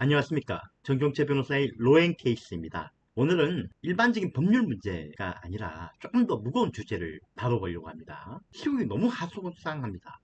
안녕하십니까. 정경채 변호사의 로엔 케이스입니다. 오늘은 일반적인 법률 문제가 아니라 조금 더 무거운 주제를 다뤄보려고 합니다. 시국이 너무 하소상합니다.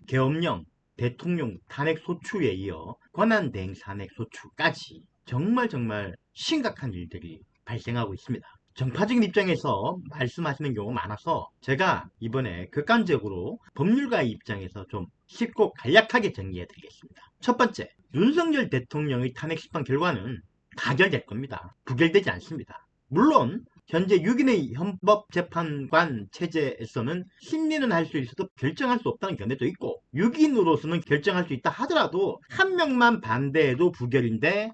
계엄령, 대통령 탄핵소추에 이어 권한대행 탄핵소추까지 정말 심각한 일들이 발생하고 있습니다. 정파적인 입장에서 말씀하시는 경우가 많아서 제가 이번에 객관적으로 법률가의 입장에서 좀 쉽고 간략하게 정리해 드리겠습니다. 첫 번째, 윤석열 대통령의 탄핵 심판 결과는 가결될 겁니다. 부결되지 않습니다. 물론 현재 6인의 헌법재판관 체제에서는 심리는 할 수 있어도 결정할 수 없다는 견해도 있고, 6인으로서는 결정할 수 있다 하더라도 한 명만 반대해도 부결인데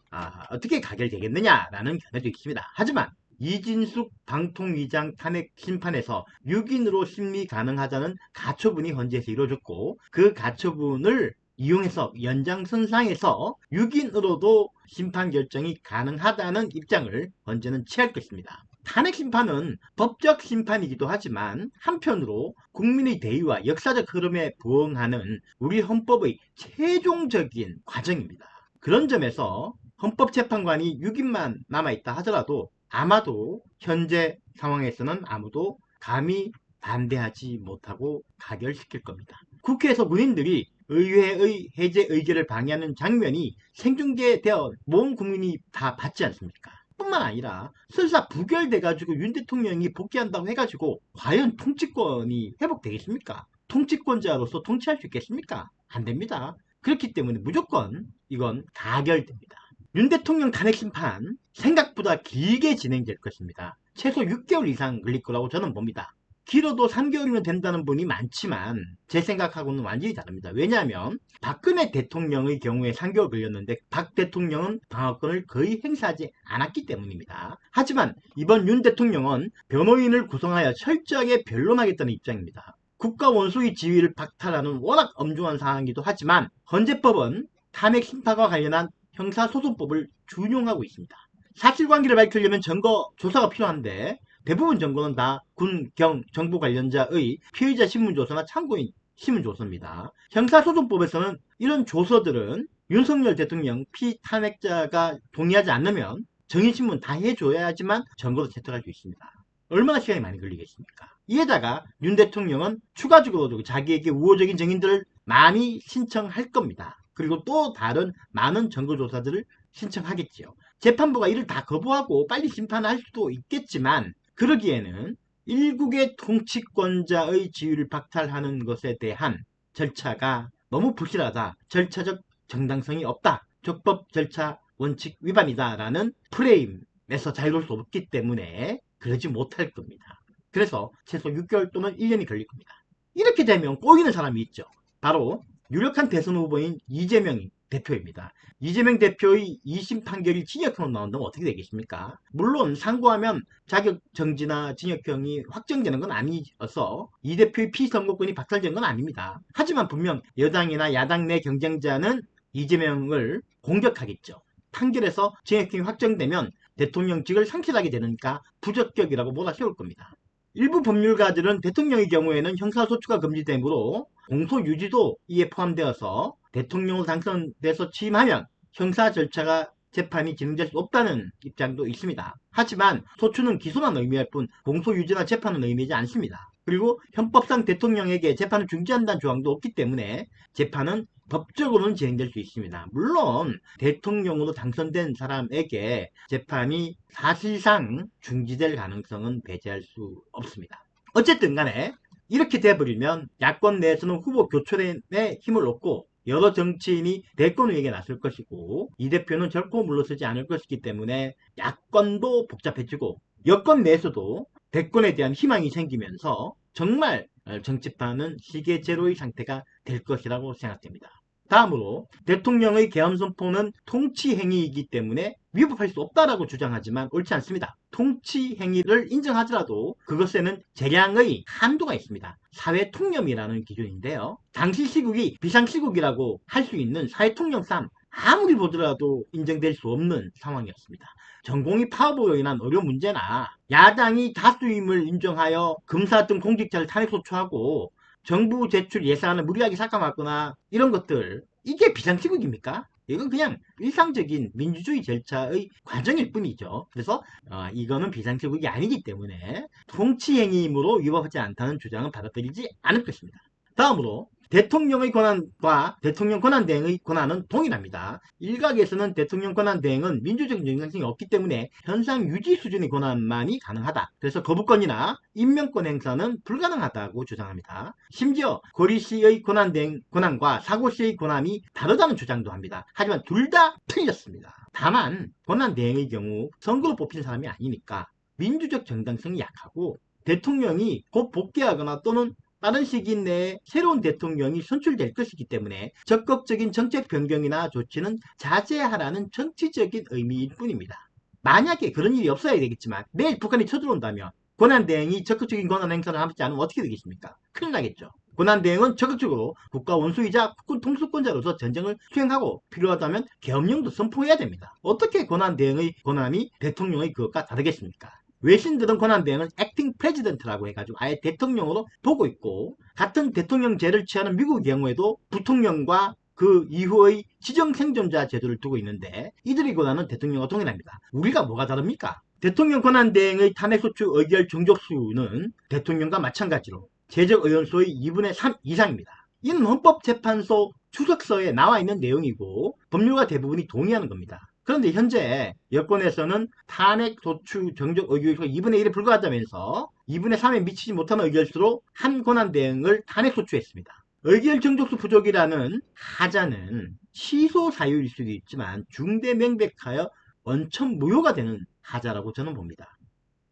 어떻게 가결되겠느냐라는 견해도 있습니다. 하지만 이진숙 방통위장 탄핵 심판에서 6인으로 심리 가능하다는 가처분이 헌재에서 이루어졌고, 그 가처분을 이용해서 연장선상에서 6인으로도 심판 결정이 가능하다는 입장을 헌재는 취할 것입니다. 탄핵 심판은 법적 심판이기도 하지만 한편으로 국민의 대의와 역사적 흐름에 부응하는 우리 헌법의 최종적인 과정입니다. 그런 점에서 헌법재판관이 6인만 남아있다 하더라도 아마도 현재 상황에서는 아무도 감히 반대하지 못하고 가결시킬 겁니다. 국회에서 군인들이 의회의 해제 의결을 방해하는 장면이 생중계되어 모든 국민이 다 봤지 않습니까? 뿐만 아니라 설사 부결돼가지고 윤 대통령이 복귀한다고 해가지고 과연 통치권이 회복되겠습니까? 통치권자로서 통치할 수 있겠습니까? 안 됩니다. 그렇기 때문에 무조건 이건 가결됩니다. 윤 대통령 탄핵 심판 생각보다 길게 진행될 것입니다. 최소 6개월 이상 걸릴 거라고 저는 봅니다. 길어도 3개월이면 된다는 분이 많지만 제 생각하고는 완전히 다릅니다. 왜냐하면 박근혜 대통령의 경우에 3개월 걸렸는데 박 대통령은 방어권을 거의 행사하지 않았기 때문입니다. 하지만 이번 윤 대통령은 변호인을 구성하여 철저하게 변론하겠다는 입장입니다. 국가 원수의 지위를 박탈하는 워낙 엄중한 상황이기도 하지만 헌재법은 탄핵 심판과 관련한 형사소송법을 준용하고 있습니다. 사실관계를 밝히려면 증거 조사가 필요한데 대부분 증거는 다 군, 경, 정부 관련자의 피의자 신문조서나 참고인 신문조서입니다. 형사소송법에서는 이런 조서들은 윤석열 대통령 피탄핵자가 동의하지 않으면 정의신문 다 해줘야지만 증거로 채택할 수 있습니다. 얼마나 시간이 많이 걸리겠습니까? 이에다가 윤 대통령은 추가적으로 자기에게 우호적인 증인들을 많이 신청할 겁니다. 그리고 또 다른 많은 증거조사들을 신청하겠지요. 재판부가 이를 다 거부하고 빨리 심판할 수도 있겠지만 그러기에는 일국의 통치권자의 지위를 박탈하는 것에 대한 절차가 너무 부실하다. 절차적 정당성이 없다. 적법 절차 원칙 위반이다. 라는 프레임에서 자유로울 수 없기 때문에 그러지 못할 겁니다. 그래서 최소 6개월 또는 1년이 걸릴 겁니다. 이렇게 되면 꼬이는 사람이 있죠. 바로 유력한 대선 후보인 이재명 대표입니다. 이재명 대표의 2심 판결이 징역형으로 나온다면 어떻게 되겠습니까? 물론 상고하면 자격정지나 징역형이 확정되는 건 아니어서 이 대표의 피선거권이 박탈된 건 아닙니다. 하지만 분명 여당이나 야당 내 경쟁자는 이재명을 공격하겠죠. 판결에서 징역형이 확정되면 대통령직을 상실하게 되니까 부적격이라고 몰아세울 겁니다. 일부 법률가들은 대통령의 경우에는 형사소추가 금지되므로 공소유지도 이에 포함되어서 대통령으로 당선돼서 취임하면 형사 절차가 재판이 진행될 수 없다는 입장도 있습니다. 하지만 소추는 기소만 의미할 뿐 공소유지나 재판은 의미하지 않습니다. 그리고 헌법상 대통령에게 재판을 중지한다는 조항도 없기 때문에 재판은 법적으로는 진행될 수 있습니다. 물론 대통령으로 당선된 사람에게 재판이 사실상 중지될 가능성은 배제할 수 없습니다. 어쨌든 간에 이렇게 돼버리면 야권 내에서는 후보 교체에 힘을 얻고 여러 정치인이 대권의에게 나설 것이고 이 대표는 결코 물러서지 않을 것이기 때문에 야권도 복잡해지고 여권 내에서도 대권에 대한 희망이 생기면서 정말 정치판은 시계 제로의 상태가 될 것이라고 생각됩니다. 다음으로 대통령의 계엄 선포는 통치행위이기 때문에 위법할 수 없다라고 주장하지만 옳지 않습니다. 통치행위를 인정하더라도 그것에는 재량의 한도가 있습니다. 사회통념이라는 기준인데요. 당시 시국이 비상시국이라고 할 수 있는 사회통념상 아무리 보더라도 인정될 수 없는 상황이었습니다. 전공의 파업으로 인한 의료 문제나 야당이 다수임을 인정하여 검사 등 공직자를 탄핵소추하고 정부 제출 예산을 무리하게 삭감하거나 이런 것들, 이게 비상시국입니까? 이건 그냥 일상적인 민주주의 절차의 과정일 뿐이죠. 그래서 이거는 비상시국이 아니기 때문에 통치행위임으로 위법하지 않다는 주장은 받아들이지 않을 것입니다. 다음으로 대통령의 권한과 대통령 권한대행의 권한은 동일합니다. 일각에서는 대통령 권한대행은 민주적 정당성이 없기 때문에 현상 유지 수준의 권한만이 가능하다. 그래서 거부권이나 임명권 행사는 불가능하다고 주장합니다. 심지어 고리시의 권한과 사고시의 권한이 다르다는 주장도 합니다. 하지만 둘 다 틀렸습니다. 다만 권한대행의 경우 선거로 뽑힌 사람이 아니니까 민주적 정당성이 약하고 대통령이 곧 복귀하거나 또는 빠른 시기 내에 새로운 대통령이 선출될 것이기 때문에 적극적인 정책 변경이나 조치는 자제하라는 정치적인 의미일 뿐입니다. 만약에 그런 일이 없어야 되겠지만 내일 북한이 쳐들어온다면 권한대행이 적극적인 권한 행사를 하지 않으면 어떻게 되겠습니까? 큰일 나겠죠. 권한대행은 적극적으로 국가 원수이자 국군 통수권자로서 전쟁을 수행하고 필요하다면 계엄령도 선포해야 됩니다. 어떻게 권한대행의 권한이 대통령의 그것과 다르겠습니까? 외신들은 권한대행은 액팅 프레지던트라고 해가지고 아예 대통령으로 보고 있고, 같은 대통령제를 취하는 미국의 경우에도 부통령과 그 이후의 지정생존자 제도를 두고 있는데 이들의 권한은 대통령과 동일합니다. 우리가 뭐가 다릅니까? 대통령 권한대행의 탄핵소추 의결 정족수는 대통령과 마찬가지로 제적의원수의 2분의 3 이상입니다. 이는 헌법재판소 추석서에 나와 있는 내용이고 법률가 대부분이 동의하는 겁니다. 그런데 현재 여권에서는 탄핵소추 정족 의결수가 2분의 1에 불과하다면서 2분의 3에 미치지 못하는 의결수로 한 권한대행을 탄핵소추했습니다. 의결 정족수 부족이라는 하자는 취소 사유일 수도 있지만 중대명백하여 원천 무효가 되는 하자라고 저는 봅니다.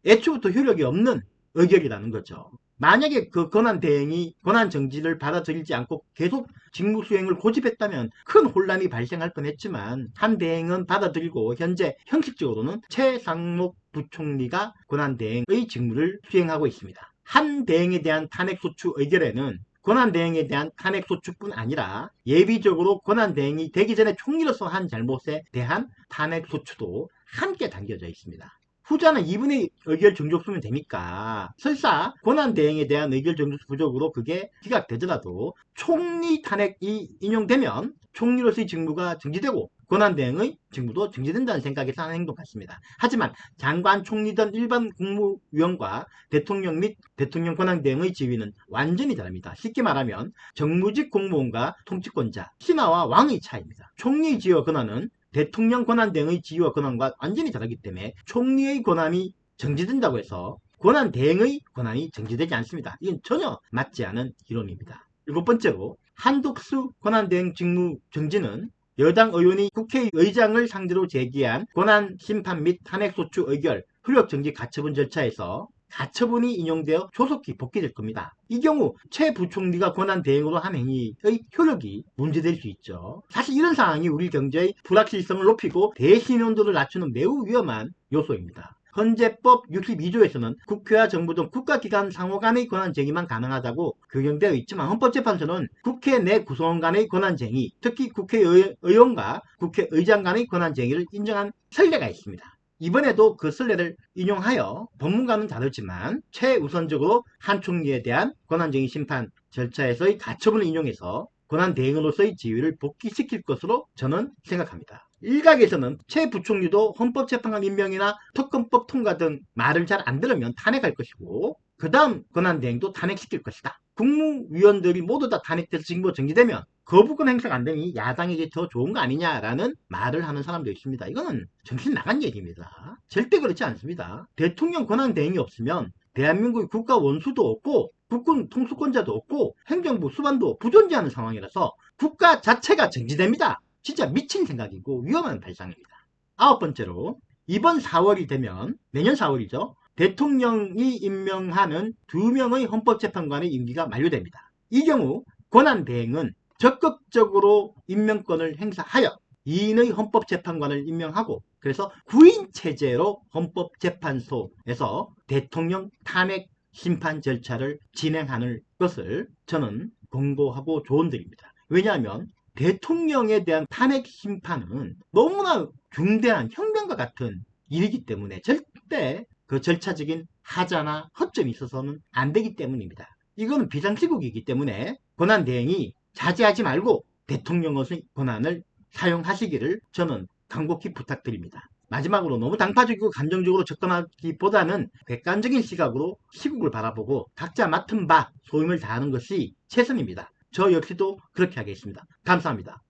애초부터 효력이 없는 의결이라는 거죠. 만약에 그 권한대행이 권한정지를 받아들이지 않고 계속 직무수행을 고집했다면 큰 혼란이 발생할 뻔했지만 한 대행은 받아들이고 현재 형식적으로는 최상목 부총리가 권한대행의 직무를 수행하고 있습니다. 한 대행에 대한 탄핵소추 의결에는 권한대행에 대한 탄핵소추뿐 아니라 예비적으로 권한대행이 되기 전에 총리로서 한 잘못에 대한 탄핵소추도 함께 담겨져 있습니다. 후자는 2분의 의결 정족수면 되니까 설사 권한대행에 대한 의결 정족수 부족으로 그게 기각되더라도 총리 탄핵이 인용되면 총리로서의 직무가 정지되고 권한대행의 직무도 정지된다는 생각에서 하는 행동 같습니다. 하지만 장관, 총리 등 일반 국무위원과 대통령 및 대통령 권한대행의 지위는 완전히 다릅니다. 쉽게 말하면 정무직 공무원과 통치권자, 신하와 왕의 차이입니다. 총리의 지위와 권한은 대통령 권한대행의 지위와 권한과 완전히 다르기 때문에 총리의 권한이 정지된다고 해서 권한대행의 권한이 정지되지 않습니다. 이건 전혀 맞지 않은 이론입니다. 7번째로 한독수 권한대행 직무 정지는 여당 의원이 국회의장을 상대로 제기한 권한심판 및 탄핵소추 의결, 효력정지 가처분 절차에서 가처분이 인용되어 조속히 복귀될 겁니다. 이 경우 최 부총리가 권한대행으로 한 행위의 효력이 문제될 수 있죠. 사실 이런 상황이 우리 경제의 불확실성을 높이고 대신온도를 낮추는 매우 위험한 요소입니다. 헌재법 62조에서는 국회와 정부 등 국가기관 상호 간의 권한쟁의만 가능하다고 규정되어 있지만 헌법재판소는 국회 내 구성원 간의 권한쟁의, 특히 국회의원과 국회의장 간의 권한쟁의를 인정한 선례가 있습니다. 이번에도 그 선례를 인용하여 법문과는 다르지만 최우선적으로 한 총리에 대한 권한쟁의 심판 절차에서의 가처분을 인용해서 권한대행으로서의 지위를 복귀시킬 것으로 저는 생각합니다. 일각에서는 최 부총리도 헌법재판관 임명이나 특검법 통과 등 말을 잘 안 들으면 탄핵할 것이고 그 다음 권한대행도 탄핵시킬 것이다. 국무위원들이 모두 다 탄핵돼서 직무 정지되면 거부권 행사가 안 되니 야당에게 더 좋은 거 아니냐라는 말을 하는 사람도 있습니다. 이거는 정신 나간 얘기입니다. 절대 그렇지 않습니다. 대통령 권한대행이 없으면 대한민국의 국가 원수도 없고 국군 통수권자도 없고 행정부 수반도 부존재하는 상황이라서 국가 자체가 정지됩니다. 진짜 미친 생각이고 위험한 발상입니다. 9번째로 이번 4월이 되면 내년 4월이죠. 대통령이 임명하는 2명의 헌법재판관의 임기가 만료됩니다. 이 경우 권한대행은 적극적으로 임명권을 행사하여 2인의 헌법재판관을 임명하고 그래서 9인 체제로 헌법재판소에서 대통령 탄핵 심판 절차를 진행하는 것을 저는 공고하고 조언드립니다. 왜냐하면 대통령에 대한 탄핵 심판은 너무나 중대한 혁명과 같은 일이기 때문에 절대 그 절차적인 하자나 허점이 있어서는 안 되기 때문입니다. 이거는 비상시국이기 때문에 권한대행이 자제하지 말고 대통령의 권한을 사용하시기를 저는 간곡히 부탁드립니다. 마지막으로 너무 당파적이고 감정적으로 접근하기보다는 객관적인 시각으로 시국을 바라보고 각자 맡은 바 소임을 다하는 것이 최선입니다. 저 역시도 그렇게 하겠습니다. 감사합니다.